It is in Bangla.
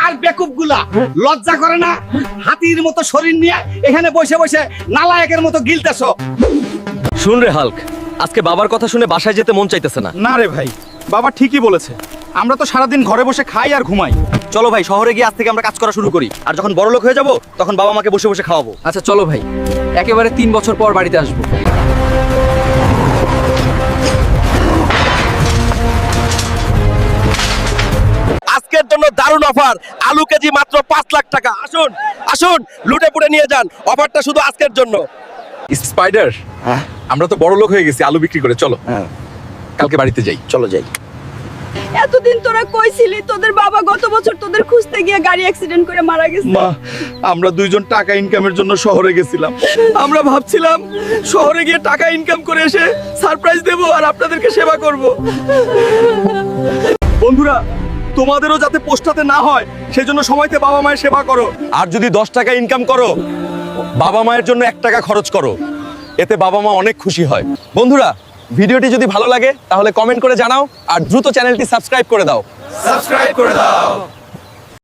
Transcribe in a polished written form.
আর বেকুবগুলা লজ্জা করে না? হাতির মতো শরীর নিয়ে এখানে বসে বসে নালায়েকের মতো গিলতেছো। শুন রে হাল্ক, আজকে বাবার কথা শুনে বাসায় যেতে মন চাইতেছে না। না রে ভাই, বাবা ঠিকই বলেছে। আমরা তো সারাদিন ঘরে বসে খাই আর ঘুমাই। চলো ভাই, শহরে গিয়ে আজ থেকে আমরা কাজ করা শুরু করি, আর যখন বড় লোক হয়ে যাব তখন বাবা মাকে বসে বসে খাওয়াবো। আচ্ছা চলো ভাই, একেবারে 3 বছর পর বাড়িতে আসবো। আজকের জন্য দারুণ অফার, আলু কেজি মাত্র 5 লাখ টাকা। আসুন আসুন, লুটে পুটে নিয়ে যান, অফারটা শুধু আজকের জন্য। স্পাইডার, আমরা তো বড় লোক হয়ে গেছি আলু বিক্রি করে। চলো কালকে বাড়িতে যাই। চলো যাই। এতদিন তোরা কইছিলি তোদের বাবা গত বছর তোদের খুঁজতে গিয়ে গাড়ি অ্যাক্সিডেন্ট করে মারা গেছে। মা, আমরা দুইজন টাকা ইনকামের জন্য শহরে গেছিলাম। আমরা ভাবছিলাম শহরে গিয়ে টাকা ইনকাম করে এসে সারপ্রাইজ দেব আর আপনাদেরকে সেবা করব। বন্ধুরা, তোমাদেরও যাতে পোস্টাতে না হয় সেজন্য সময়তে বাবা মায়ের সেবা করো। আর যদি 10 টাকা ইনকাম করো, বাবা মায়ের জন্য 1 টাকা খরচ করো, এতে বাবা মা অনেক খুশি হয়। বন্ধুরা, ভিডিওটি যদি ভালো লাগে তাহলে কমেন্ট করে জানাও, আর দ্রুত চ্যানেলটি সাবস্ক্রাইব করে দাও। সাবস্ক্রাইব করে দাও।